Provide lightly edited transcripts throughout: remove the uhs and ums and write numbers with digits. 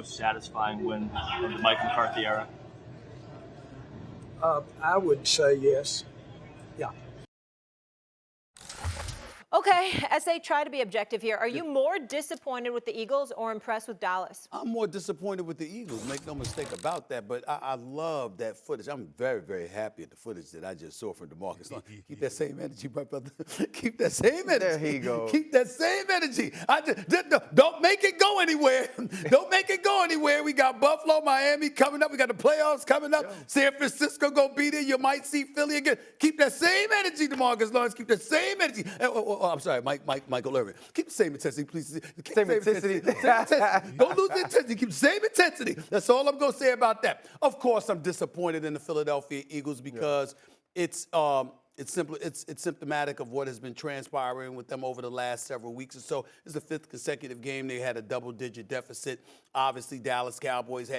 most satisfying win of the Mike McCarthy era? I would say yes. Yeah. Okay, as they try to be objective here, are you more disappointed with the Eagles or impressed with Dallas? I'm more disappointed with the Eagles, make no mistake about that, but I love that footage. I'm very, very happy at the footage that I just saw from DeMarcus Lawrence. Keep that same energy, my brother. Keep that same energy. There he goes. Keep that same energy. Don't make it go anywhere. Don't make it go anywhere. We got Buffalo, Miami coming up. We got the playoffs coming up. San Francisco gonna be there. You might see Philly again. Keep that same energy, DeMarcus Lawrence. Keep that same energy. I'm sorry, Michael Irvin. Keep the same intensity, please. Same intensity. Don't lose the intensity. Keep the same intensity. That's all I'm going to say about that. Of course, I'm disappointed in the Philadelphia Eagles because it's symptomatic of what has been transpiring with them over the last several weeks or so. It's the fifth consecutive game they had a double-digit deficit. Obviously, Dallas Cowboys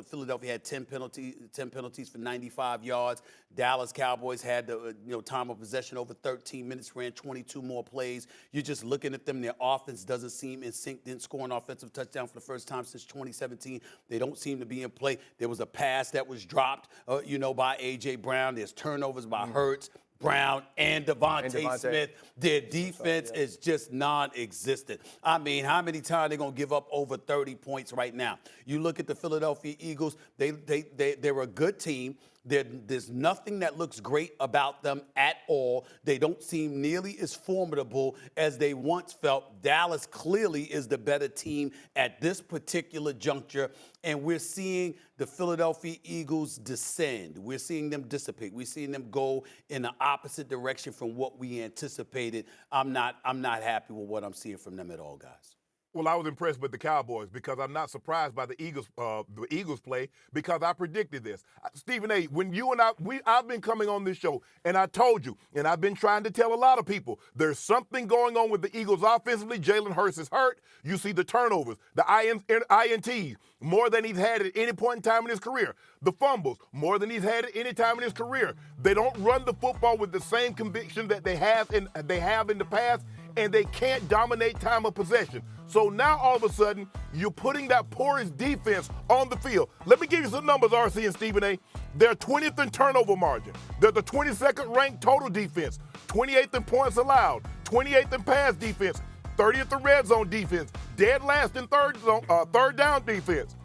Philadelphia had 10 penalties for 95 yards. Dallas Cowboys had the time of possession over 13 minutes, ran 22 more plays. You're just looking at them. Their offense doesn't seem in sync. Didn't score an offensive touchdown for the first time since 2017. They don't seem to be in play. There was a pass that was dropped, by A.J. Brown. There's turnovers by Hurts, Brown, and Devontae Smith. Their defense is just non-existent. I mean, how many times are they going to give up over 30 points right now? You look at the Philadelphia Eagles, they're a good team. There's nothing that looks great about them at all. They don't seem nearly as formidable as they once felt. Dallas clearly is the better team at this particular juncture, and we're seeing the Philadelphia Eagles descend. We're seeing them dissipate. We're seeing them go in the opposite direction from what we anticipated. I'm not happy with what I'm seeing from them at all, guys. Well, I was impressed with the Cowboys because I'm not surprised by the Eagles play because I predicted this. Stephen A., when you and I've been coming on this show, and I told you, and I've been trying to tell a lot of people, there's something going on with the Eagles offensively. Jalen Hurts is hurt. You see the turnovers, the INTs, more than he's had at any point in time in his career. The fumbles, more than he's had at any time in his career. They don't run the football with the same conviction that they have in the past, and they can't dominate time of possession. So now all of a sudden, you're putting that porous defense on the field. Let me give you some numbers, RC and Stephen A. They're 20th in turnover margin. They're the 22nd ranked total defense, 28th in points allowed, 28th in pass defense, 30th in red zone defense, dead last in third down defense.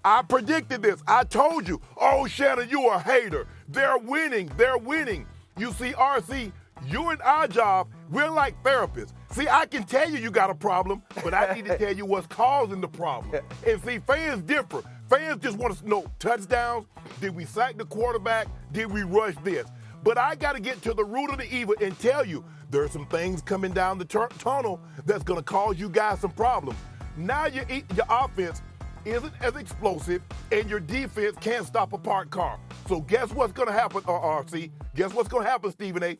I predicted this. I told you, oh, Shannon, you a hater. They're winning. They're winning. You see, RC, you and our job, we're like therapists. See, I can tell you got a problem, but I need to tell you what's causing the problem. And see, fans differ. Fans just want to know touchdowns. Did we sack the quarterback? Did we rush this? But I got to get to the root of the evil and tell you there are some things coming down the tunnel that's going to cause you guys some problems. Now your offense isn't as explosive, and your defense can't stop a parked car. So guess what's going to happen, RC? Guess what's going to happen, Stephen A.?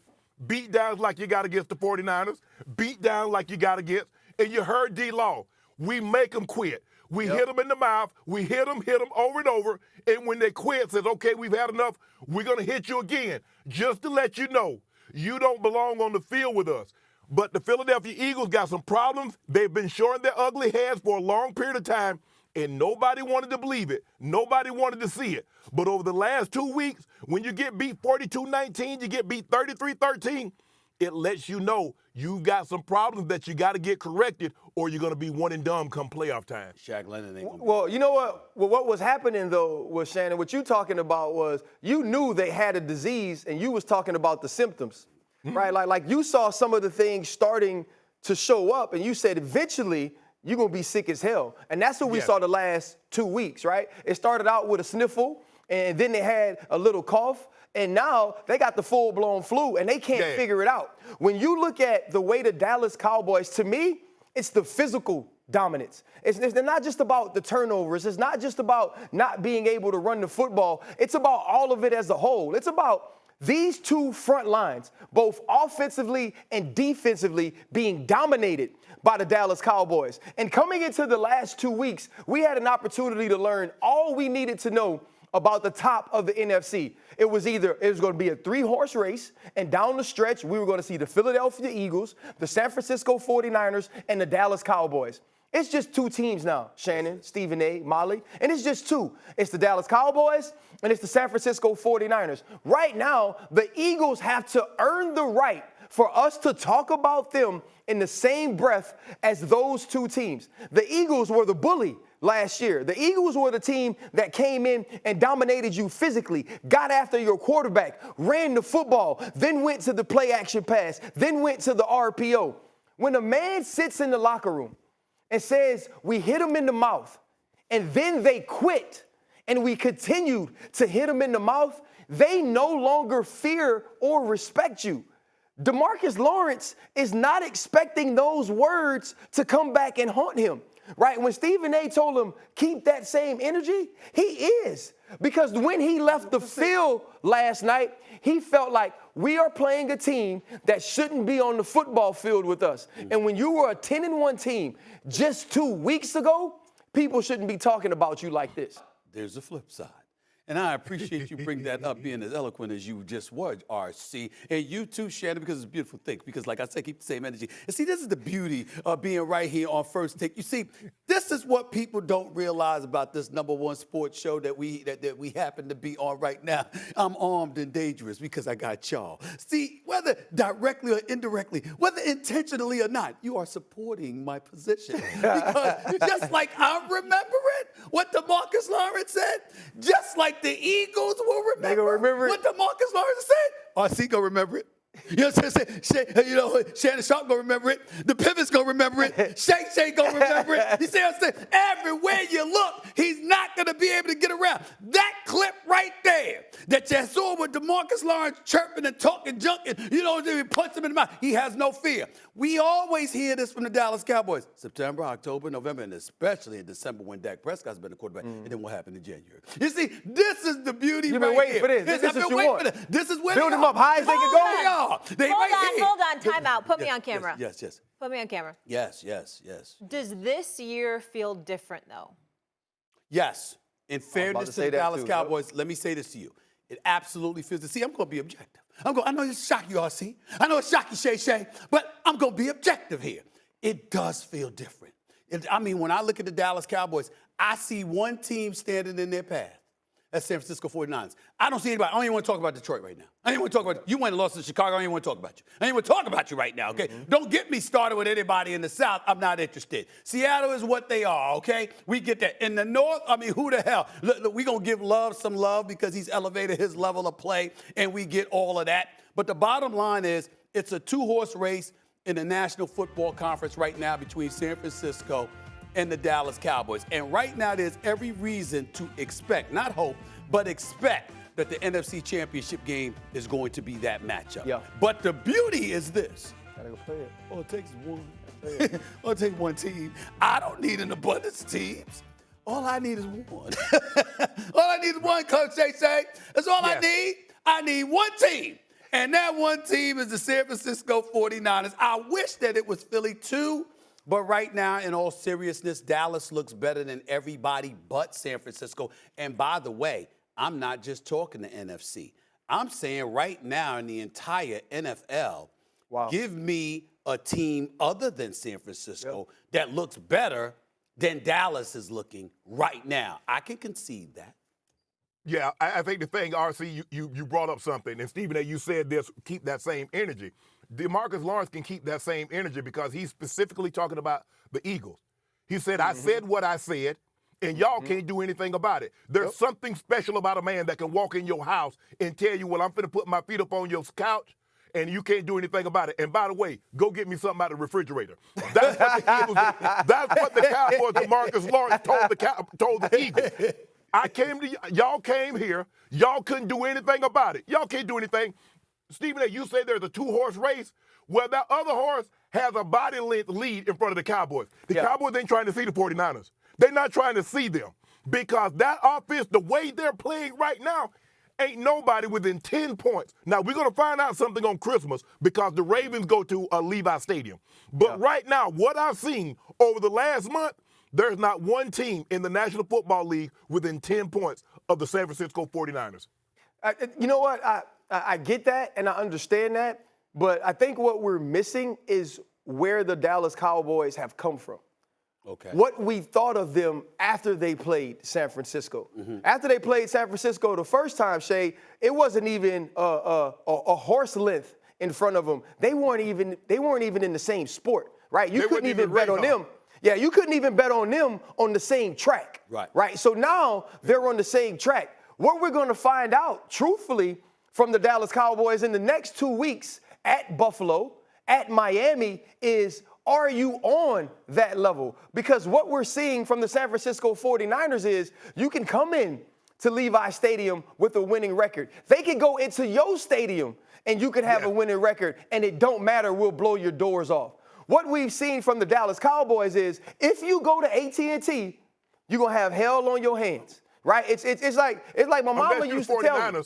Beat downs like you got against the 49ers, beat down like you got against, and you heard D-Law. We make them quit. We hit them in the mouth. We hit them over and over. And when they quit, says, okay, we've had enough. We're going to hit you again. Just to let you know, you don't belong on the field with us. But the Philadelphia Eagles got some problems. They've been showing their ugly heads for a long period of time, and nobody wanted to believe it. Nobody wanted to see it. But over the last 2 weeks, when you get beat 42-19, you get beat 33-13, it lets you know you got some problems that you got to get corrected, or you're going to be one and done come playoff time. Shaq Leonard ain't gonna Well, you know what? Well, what was happening, though, was, Shannon, what you talking about was you knew they had a disease, and you was talking about the symptoms, right? Like you saw some of the things starting to show up, and you said eventually you're going to be sick as hell. And that's what we saw the last 2 weeks, right? It started out with a sniffle, and then they had a little cough, and now they got the full-blown flu, and they can't figure it out. When you look at the way the Dallas Cowboys, to me, it's the physical dominance. It's not just about the turnovers. It's not just about not being able to run the football. It's about all of it as a whole. It's about these two front lines, both offensively and defensively, being dominated by the Dallas Cowboys. And coming into the last 2 weeks, we had an opportunity to learn all we needed to know about the top of the NFC. It was going to be a 3-horse race, and down the stretch, we were going to see the Philadelphia Eagles, the San Francisco 49ers, and the Dallas Cowboys. It's just two teams now, Shannon, Stephen A., Molly, and it's just two. It's the Dallas Cowboys and it's the San Francisco 49ers. Right now, the Eagles have to earn the right for us to talk about them in the same breath as those two teams. The Eagles were the bully last year. The Eagles were the team that came in and dominated you physically, got after your quarterback, ran the football, then went to the play action pass, then went to the RPO. When a man sits in the locker room and says, we hit him in the mouth, and then they quit, and we continued to hit him in the mouth, they no longer fear or respect you. DeMarcus Lawrence is not expecting those words to come back and haunt him, right? When Stephen A. told him, keep that same energy, he is. Because when he left the field last night, he felt like we are playing a team that shouldn't be on the football field with us. And when you were a 10-1 team just 2 weeks ago, people shouldn't be talking about you like this. There's a flip side. And I appreciate you bringing that up, being as eloquent as you just were, RC. And you too, Shannon, because it's a beautiful thing. Because like I said, keep the same energy. And see, this is the beauty of being right here on First Take. You see, this is what people don't realize about this #1 sports show that we happen to be on right now. I'm armed and dangerous because I got y'all. See, whether directly or indirectly, whether intentionally or not, you are supporting my position. Because just like I'm remembering what DeMarcus Lawrence said, just like the Eagles will remember what DeMarcus Lawrence said. RC gonna remember it. You know what I'm saying? Shannon Sharpe gonna remember it. The Pivot's gonna remember it. Shay gonna remember it. You see what I'm saying? Everywhere you look, he's not gonna be able to get around. That clip right there that you saw with DeMarcus Lawrence chirping and talking junk, and he punched him in the mouth. He has no fear. We always hear this from the Dallas Cowboys. September, October, November, and especially in December when Dak Prescott's been the quarterback. And then what happened in January? You see, this is the beauty. You've been waiting for this. This is what you want. This is where build him up high as they can go. Hold on, time out. Put me on camera. Yes. Put me on camera. Yes. Does this year feel different, though? Yes. In fairness to the Dallas Cowboys, let me say this to you. It absolutely feels to see, I'm going to be objective. I know it's shock you, RC. I know it's shock you, Shay, but I'm going to be objective here. It does feel different. When I look at the Dallas Cowboys, I see one team standing in their path. That's San Francisco 49ers. I don't see anybody. I don't even want to talk about Detroit right now. I don't even want to talk about you. Went and lost to Chicago. I don't even want to talk about you. I don't even want to talk about you right now, okay? Don't get me started with anybody in the South. I'm not interested. Seattle is what they are, okay? We get that. In the North, who the hell? Look, we're going to give Love some love because he's elevated his level of play, and we get all of that. But the bottom line is it's a two-horse race in the National Football Conference right now between San Francisco and the Dallas Cowboys. And right now there's every reason to expect, not hope, but expect that the NFC Championship game is going to be that matchup. Yeah. But the beauty is this. Gotta go play it. All it takes is one. All it takes one team. I don't need an abundance of teams. All I need is one. All I need is one, Coach Shay. That's all I need. I need one team. And that one team is the San Francisco 49ers. I wish that it was Philly too. But right now, in all seriousness, Dallas looks better than everybody but San Francisco. And by the way, I'm not just talking the NFC. I'm saying right now in the entire NFL, give me a team other than San Francisco that looks better than Dallas is looking right now. I can concede that. Yeah, I think the thing, RC, you brought up something, and Stephen A., you said this, keep that same energy. DeMarcus Lawrence can keep that same energy because he's specifically talking about the Eagles. He said, I said what I said, and y'all can't do anything about it. There's something special about a man that can walk in your house and tell you, well, I'm finna put my feet up on your couch, and you can't do anything about it. And by the way, go get me something out of the refrigerator. That's what the Eagles did. That's what the Cowboys, DeMarcus Lawrence told the Eagles. I came to y'all came here. Y'all couldn't do anything about it. Y'all can't do anything. Stephen A., you say there's a two-horse race. Well, that other horse has a body length lead in front of the Cowboys. The Cowboys ain't trying to see the 49ers. They're not trying to see them because that offense, the way they're playing right now, ain't nobody within 10 points. Now, we're going to find out something on Christmas because the Ravens go to Levi Stadium. But right now, what I've seen over the last month, there's not one team in the National Football League within 10 points of the San Francisco 49ers. You know what? I get that and I understand that, but I think what we're missing is where the Dallas Cowboys have come from. what we thought of them after they played San Francisco. After they played San Francisco the first time, Shay, it wasn't even a horse length in front of them. They weren't even in the same sport, right? You couldn't even bet on them. Yeah, you couldn't even bet on them on the same track. Right. So now they're on the same track. What we're going to find out, truthfully, from the Dallas Cowboys in the next 2 weeks at Buffalo, at Miami, is are you on that level? Because what we're seeing from the San Francisco 49ers is you can come in to Levi Stadium with a winning record. They can go into your stadium and you can have a winning record, and it don't matter, we'll blow your doors off. What we've seen from the Dallas Cowboys is if you go to AT&T, you're going to have hell on your hands, right? It's like my mama used to tell me.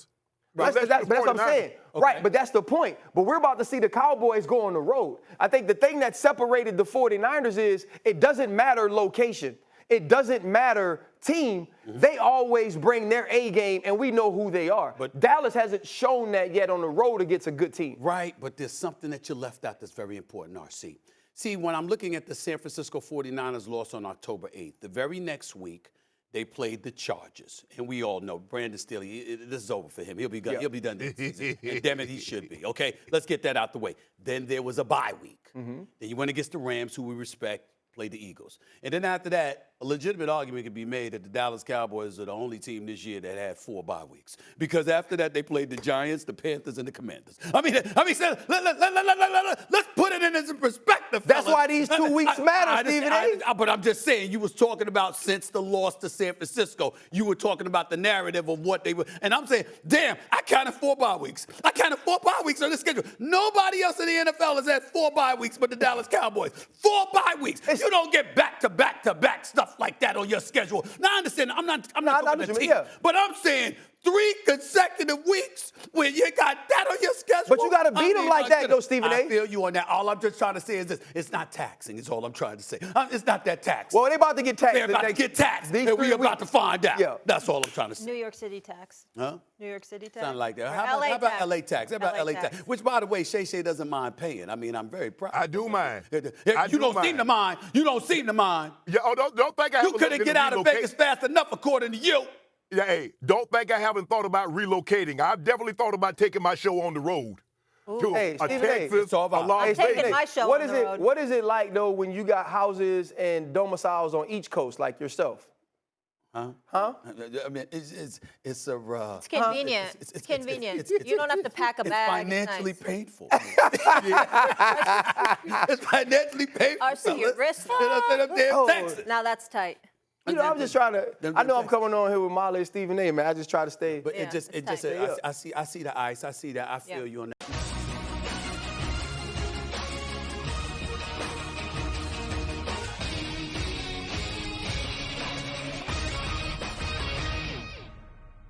That's what I'm saying. Okay. Right, but that's the point. But we're about to see the Cowboys go on the road. I think the thing that separated the 49ers is it doesn't matter location. It doesn't matter team. They always bring their A game, and we know who they are. But Dallas hasn't shown that yet on the road against a good team. Right, but there's something that you left out that's very important, RC. See, when I'm looking at the San Francisco 49ers loss on October 8th, the very next week, they played the Chargers, and we all know Brandon Staley. This is over for him. He'll be done this season. And damn it, he should be. Okay, let's get that out the way. Then there was a bye week. Then you went against the Rams, who we respect, played the Eagles, and then after that, a legitimate argument could be made that the Dallas Cowboys are the only team this year that had 4 bye weeks, because after that they played the Giants, the Panthers, and the Commanders. I mean, so let's put it in perspective. That's why these 2 weeks matter, Stephen A. But I'm just saying, you was talking about since the loss to San Francisco, you were talking about the narrative of what they were, and I'm saying, damn, I counted 4 bye weeks. I counted 4 bye weeks on the schedule. Nobody else in the NFL has had 4 bye weeks but the Dallas Cowboys. 4 bye weeks. You don't get back-to-back stuff like that on your schedule. Now, I understand. I'm not talking the team, but I'm saying 3 consecutive weeks where you got that on your schedule. But you got to beat them like that, though, Stephen A. I feel you on that. All I'm just trying to say is this. It's not taxing is all I'm trying to say. It's not that tax. Well, they're about to get taxed. They're about to get taxed, and we're about to find out. Yeah. That's all I'm trying to say. New York City tax. Huh? New York City tax. Something like that. Or How about LA LA tax? How about LA tax? Which, by the way, Shay doesn't mind paying. I mean, I'm very proud. I do mind. You don't seem to mind. You don't seem to mind. Yeah, don't think I You couldn't get out of Vegas fast enough, according to you. Yeah, hey, don't think I haven't thought about relocating. I've definitely thought about taking my show on the road. To Hey, a Stephen A. Texas, a Las Taking Vegas. my show What on is the it? road. What is it like though when you got houses and domiciles on each coast like yourself? Huh? I mean, it's convenient. It's convenient. You don't have to pack a it's bag. financially It's nice. painful. It's financially painful. RC, your wrist. Texas. Now that's tight. You know, I'm just trying to. I know I'm coming on here with Molly and Stephen A. Man, I just try to stay. But Yeah, it just it's tight. I see the ice. I see that. I feel you on that.